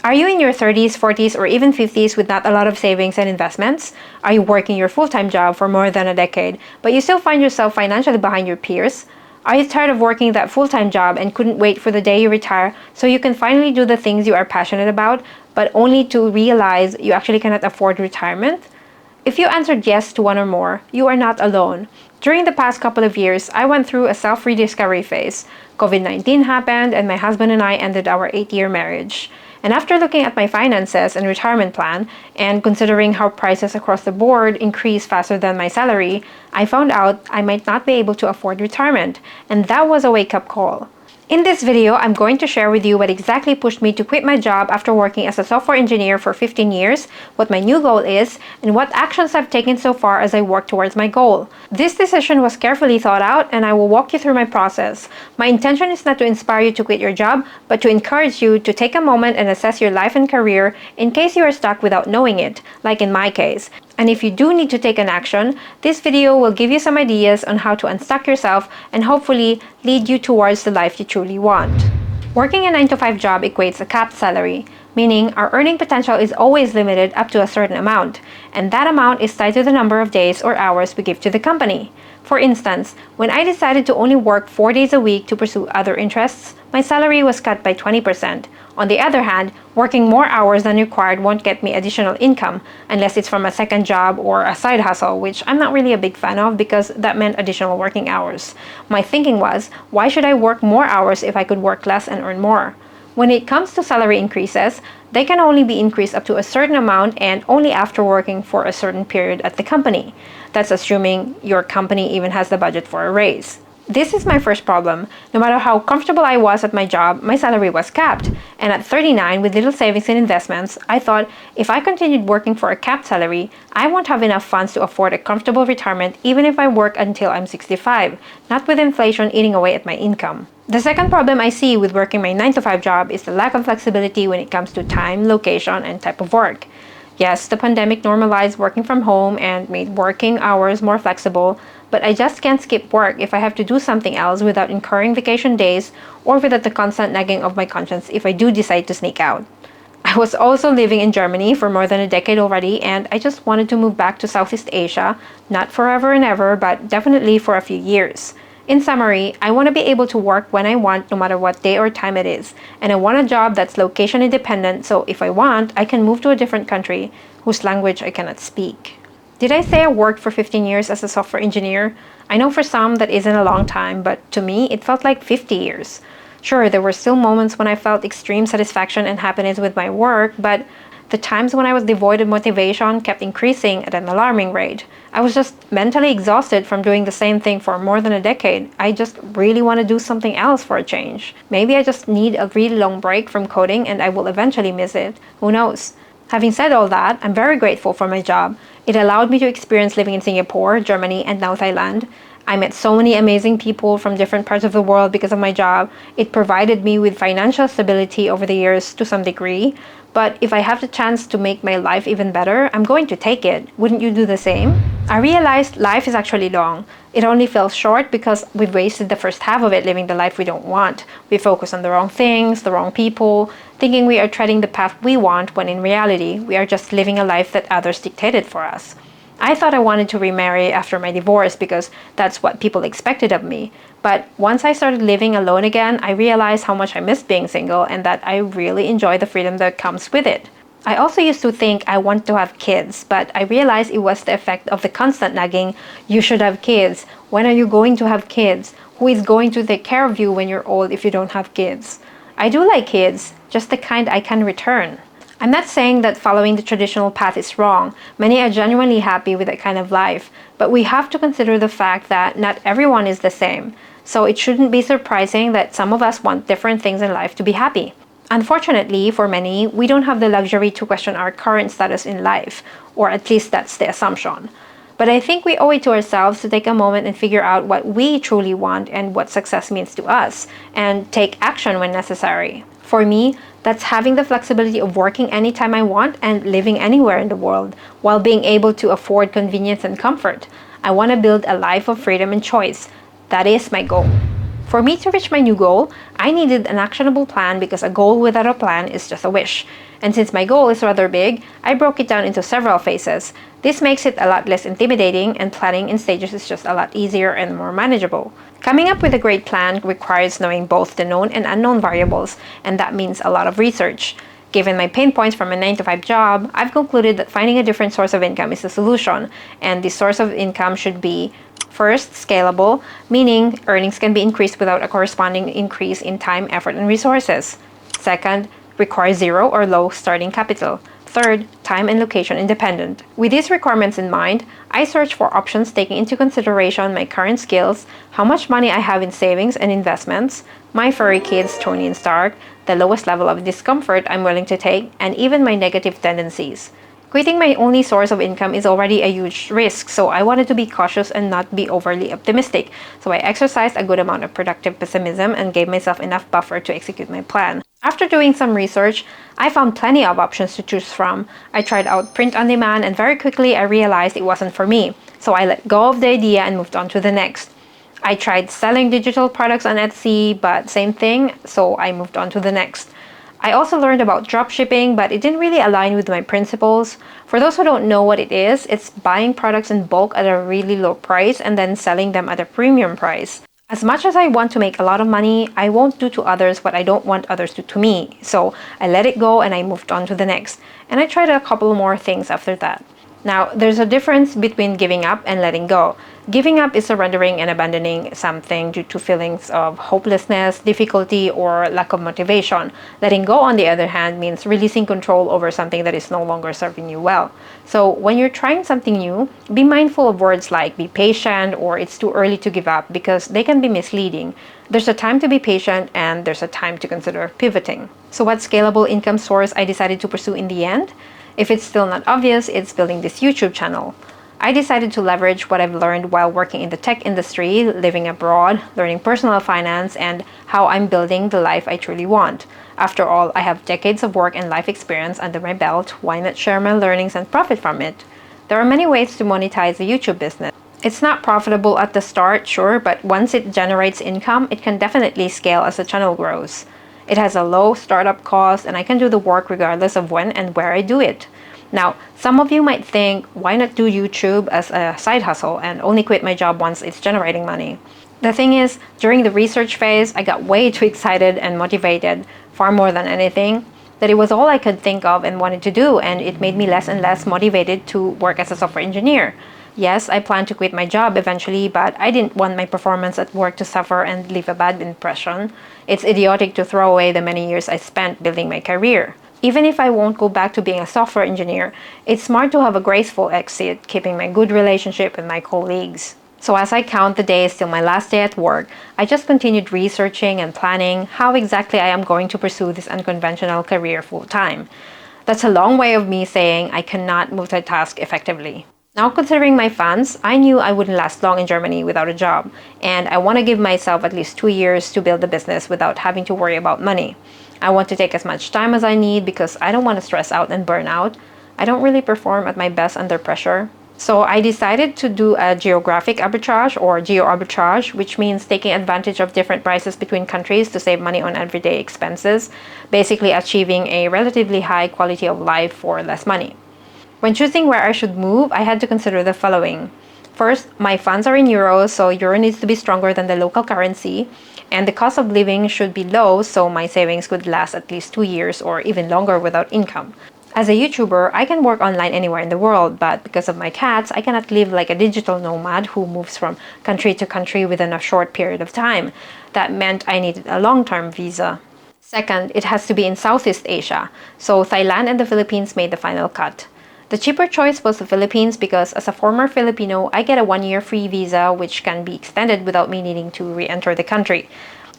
Are you in your 30s, 40s, or even 50s with not a lot of savings and investments? Are you working your full-time job for more than a decade, but you still find yourself financially behind your peers? Are you tired of working that full-time job and couldn't wait for the day you retire so you can finally do the things you are passionate about, but only to realize you actually cannot afford retirement? If you answered yes to one or more, you are not alone. During the past couple of years, I went through a self-rediscovery phase. COVID-19 happened and my husband and I ended our 8-year marriage. And after looking at my finances and retirement plan, and considering how prices across the board increase faster than my salary, I found out I might not be able to afford retirement, and that was a wake-up call. In this video, I'm going to share with you what exactly pushed me to quit my job after working as a software engineer for 15 years, what my new goal is, and what actions I've taken so far as I work towards my goal. This decision was carefully thought out, and I will walk you through my process. My intention is not to inspire you to quit your job, but to encourage you to take a moment and assess your life and career in case you are stuck without knowing it, like in my case. And if you do need to take an action, this video will give you some ideas on how to unstuck yourself and hopefully lead you towards the life you truly want. Working a 9-to-5 job equates a capped salary, meaning our earning potential is always limited up to a certain amount, and that amount is tied to the number of days or hours we give to the company. For instance, when I decided to only work 4 days a week to pursue other interests, my salary was cut by 20%. On the other hand, working more hours than required won't get me additional income unless it's from a second job or a side hustle, which I'm not really a big fan of because that meant additional working hours. My thinking was, why should I work more hours if I could work less and earn more? When it comes to salary increases, they can only be increased up to a certain amount and only after working for a certain period at the company. That's assuming your company even has the budget for a raise. This is my first problem. No matter how comfortable I was at my job, my salary was capped. And at 39, with little savings and investments, I thought if I continued working for a capped salary, I won't have enough funds to afford a comfortable retirement even if I work until I'm 65, not with inflation eating away at my income. The second problem I see with working my 9-to-5 job is the lack of flexibility when it comes to time, location, and type of work. Yes, the pandemic normalized working from home and made working hours more flexible, but I just can't skip work if I have to do something else without incurring vacation days or without the constant nagging of my conscience if I do decide to sneak out. I was also living in Germany for more than a decade already, and I just wanted to move back to Southeast Asia, not forever and ever, but definitely for a few years. In summary, I want to be able to work when I want no matter what day or time it is, and I want a job that's location independent so if I want, I can move to a different country whose language I cannot speak. Did I say I worked for 15 years as a software engineer? I know for some that isn't a long time, but to me, it felt like 50 years. Sure, there were still moments when I felt extreme satisfaction and happiness with my work, but the times when I was devoid of motivation kept increasing at an alarming rate. I was just mentally exhausted from doing the same thing for more than a decade. I just really want to do something else for a change. Maybe I just need a really long break from coding and I will eventually miss it. Who knows? Having said all that, I'm very grateful for my job. It allowed me to experience living in Singapore, Germany, and now Thailand. I met so many amazing people from different parts of the world because of my job. It provided me with financial stability over the years to some degree. But if I have the chance to make my life even better, I'm going to take it. Wouldn't you do the same? I realized life is actually long. It only feels short because we've wasted the first half of it living the life we don't want. We focus on the wrong things, the wrong people, thinking we are treading the path we want when in reality, we are just living a life that others dictated for us. I thought I wanted to remarry after my divorce because that's what people expected of me. But once I started living alone again, I realized how much I missed being single and that I really enjoy the freedom that comes with it. I also used to think I want to have kids, but I realized it was the effect of the constant nagging, you should have kids, when are you going to have kids, who is going to take care of you when you're old if you don't have kids. I do like kids, just the kind I can return. I'm not saying that following the traditional path is wrong. Many are genuinely happy with that kind of life, but we have to consider the fact that not everyone is the same. So it shouldn't be surprising that some of us want different things in life to be happy. Unfortunately, for many, we don't have the luxury to question our current status in life, or at least that's the assumption. But I think we owe it to ourselves to take a moment and figure out what we truly want and what success means to us, and take action when necessary. For me, that's having the flexibility of working anytime I want and living anywhere in the world, while being able to afford convenience and comfort. I want to build a life of freedom and choice. That is my goal. For me to reach my new goal, I needed an actionable plan because a goal without a plan is just a wish. And since my goal is rather big, I broke it down into several phases. This makes it a lot less intimidating, and planning in stages is just a lot easier and more manageable. Coming up with a great plan requires knowing both the known and unknown variables, and that means a lot of research. Given my pain points from a 9-to-5 job, I've concluded that finding a different source of income is the solution, and the source of income should be first, scalable, meaning earnings can be increased without a corresponding increase in time, effort, and resources. Second, requires zero or low starting capital. Third, time and location independent. With these requirements in mind, I search for options taking into consideration my current skills, how much money I have in savings and investments, my furry kids, Tony and Stark, the lowest level of discomfort I'm willing to take, and even my negative tendencies. Quitting my only source of income is already a huge risk, so I wanted to be cautious and not be overly optimistic. So I exercised a good amount of productive pessimism and gave myself enough buffer to execute my plan. After doing some research, I found plenty of options to choose from. I tried out print on demand, and very quickly I realized it wasn't for me. So I let go of the idea and moved on to the next. I tried selling digital products on Etsy, but same thing, so I moved on to the next. I also learned about dropshipping, but it didn't really align with my principles. For those who don't know what it is, it's buying products in bulk at a really low price and then selling them at a premium price. As much as I want to make a lot of money, I won't do to others what I don't want others to me. So I let it go and I moved on to the next. And I tried a couple more things after that. Now, there's a difference between giving up and letting go. Giving up is surrendering and abandoning something due to feelings of hopelessness, difficulty, or lack of motivation. Letting go, on the other hand, means releasing control over something that is no longer serving you well. So when you're trying something new, be mindful of words like be patient or it's too early to give up, because they can be misleading. There's a time to be patient and there's a time to consider pivoting. So what scalable income source I decided to pursue in the end? If it's still not obvious, it's building this YouTube channel. I decided to leverage what I've learned while working in the tech industry, living abroad, learning personal finance, and how I'm building the life I truly want. After all, I have decades of work and life experience under my belt. Why not share my learnings and profit from it? There are many ways to monetize the YouTube business. It's not profitable at the start, sure, but once it generates income, it can definitely scale as the channel grows. It has a low startup cost, and I can do the work regardless of when and where I do it. Now, some of you might think, why not do YouTube as a side hustle and only quit my job once it's generating money? The thing is, during the research phase, I got way too excited and motivated, far more than anything, that it was all I could think of and wanted to do, and it made me less and less motivated to work as a software engineer. Yes, I planned to quit my job eventually, but I didn't want my performance at work to suffer and leave a bad impression. It's idiotic to throw away the many years I spent building my career. Even if I won't go back to being a software engineer, it's smart to have a graceful exit, keeping my good relationship with my colleagues. So as I count the days till my last day at work, I just continued researching and planning how exactly I am going to pursue this unconventional career full-time. That's a long way of me saying I cannot multitask effectively. Now, considering my funds, I knew I wouldn't last long in Germany without a job, and I want to give myself at least 2 years to build the business without having to worry about money. I want to take as much time as I need because I don't want to stress out and burn out. I don't really perform at my best under pressure. So I decided to do a geographic arbitrage, or geo arbitrage, which means taking advantage of different prices between countries to save money on everyday expenses, basically achieving a relatively high quality of life for less money. When choosing where I should move, I had to consider the following. First, my funds are in euros, so euro needs to be stronger than the local currency, and the cost of living should be low, so my savings could last at least 2 years or even longer without income. As a YouTuber, I can work online anywhere in the world, but because of my cats, I cannot live like a digital nomad who moves from country to country within a short period of time. That meant I needed a long-term visa. Second, it has to be in Southeast Asia, so Thailand and the Philippines made the final cut. The cheaper choice was the Philippines because as a former Filipino, I get a 1-year free visa which can be extended without me needing to re-enter the country.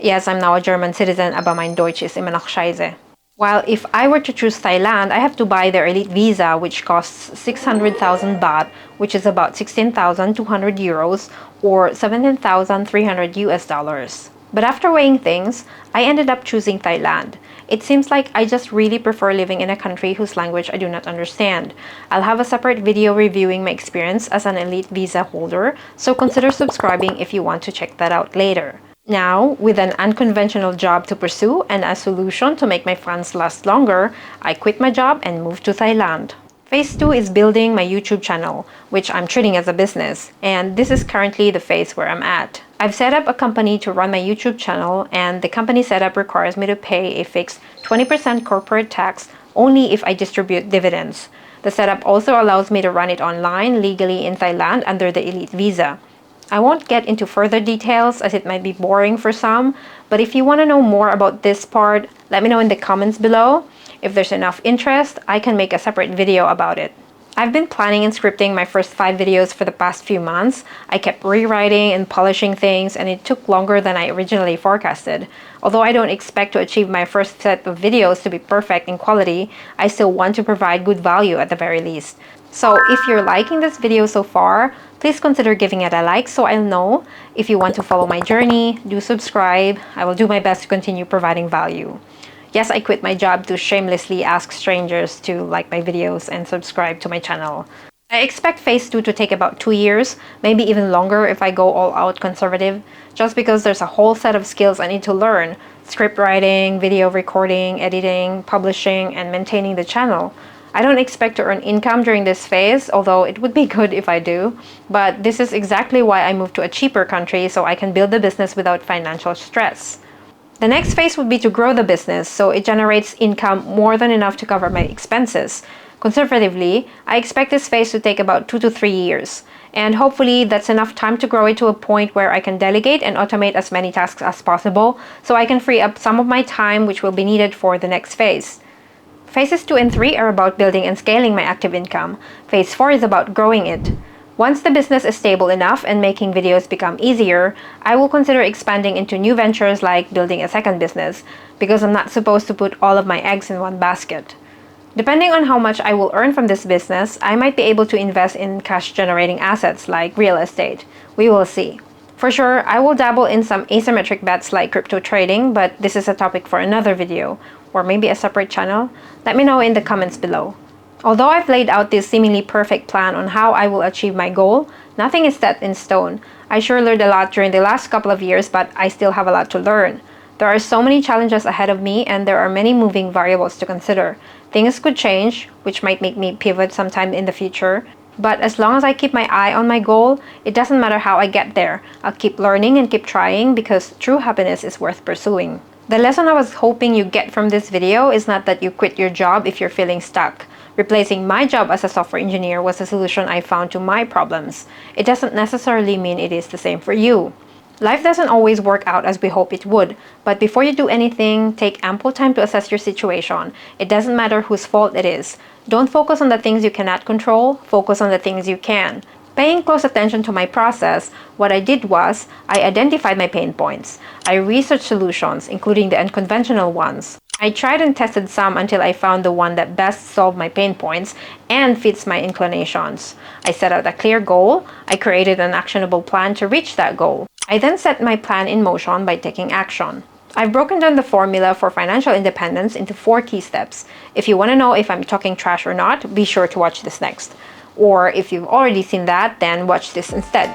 Yes, I'm now a German citizen, aber mein Deutsch ist immer noch scheiße. While if I were to choose Thailand, I have to buy their elite visa, which costs 600,000 baht, which is about 16,200 euros or 17,300 US dollars. But after weighing things, I ended up choosing Thailand. It seems like I just really prefer living in a country whose language I do not understand. I'll have a separate video reviewing my experience as an elite visa holder, so consider subscribing if you want to check that out later. Now, with an unconventional job to pursue and a solution to make my funds last longer, I quit my job and moved to Thailand. Phase 2 is building my YouTube channel, which I'm treating as a business, and this is currently the phase where I'm at. I've set up a company to run my YouTube channel, and the company setup requires me to pay a fixed 20% corporate tax only if I distribute dividends. The setup also allows me to run it online legally in Thailand under the Elite Visa. I won't get into further details as it might be boring for some, but if you want to know more about this part, let me know in the comments below. If there's enough interest, I can make a separate video about it. I've been planning and scripting my first 5 videos for the past few months. I kept rewriting and polishing things, and it took longer than I originally forecasted. Although I don't expect to achieve my first set of videos to be perfect in quality, I still want to provide good value at the very least. So if you're liking this video so far, please consider giving it a like so I'll know. If you want to follow my journey, do subscribe. I will do my best to continue providing value. Yes, I quit my job to shamelessly ask strangers to like my videos and subscribe to my channel. I expect phase 2 to take about 2 years, maybe even longer if I go all out conservative, just because there's a whole set of skills I need to learn. Script writing, video recording, editing, publishing, and maintaining the channel. I don't expect to earn income during this phase, although it would be good if I do. But this is exactly why I moved to a cheaper country so I can build the business without financial stress. The next phase would be to grow the business so it generates income more than enough to cover my expenses. Conservatively, I expect this phase to take about 2 to 3 years. And hopefully that's enough time to grow it to a point where I can delegate and automate as many tasks as possible so I can free up some of my time which will be needed for the next phase. Phases 2 and 3 are about building and scaling my active income. Phase 4 is about growing it. Once the business is stable enough and making videos become easier, I will consider expanding into new ventures like building a second business, because I'm not supposed to put all of my eggs in one basket. Depending on how much I will earn from this business, I might be able to invest in cash-generating assets like real estate. We will see. For sure, I will dabble in some asymmetric bets like crypto trading, but this is a topic for another video, or maybe a separate channel. Let me know in the comments below. Although I've laid out this seemingly perfect plan on how I will achieve my goal, nothing is set in stone. I sure learned a lot during the last couple of years, but I still have a lot to learn. There are so many challenges ahead of me, and there are many moving variables to consider. Things could change, which might make me pivot sometime in the future. But as long as I keep my eye on my goal, it doesn't matter how I get there. I'll keep learning and keep trying because true happiness is worth pursuing. The lesson I was hoping you get from this video is not that you quit your job if you're feeling stuck. Replacing my job as a software engineer was a solution I found to my problems. It doesn't necessarily mean it is the same for you. Life doesn't always work out as we hope it would, but before you do anything, take ample time to assess your situation. It doesn't matter whose fault it is. Don't focus on the things you cannot control, focus on the things you can. Paying close attention to my process, what I did was, I identified my pain points. I researched solutions, including the unconventional ones. I tried and tested some until I found the one that best solved my pain points and fits my inclinations. I set out a clear goal. I created an actionable plan to reach that goal. I then set my plan in motion by taking action. I've broken down the formula for financial independence into 4 key steps. If you want to know if I'm talking trash or not, be sure to watch this next. Or if you've already seen that, then watch this instead.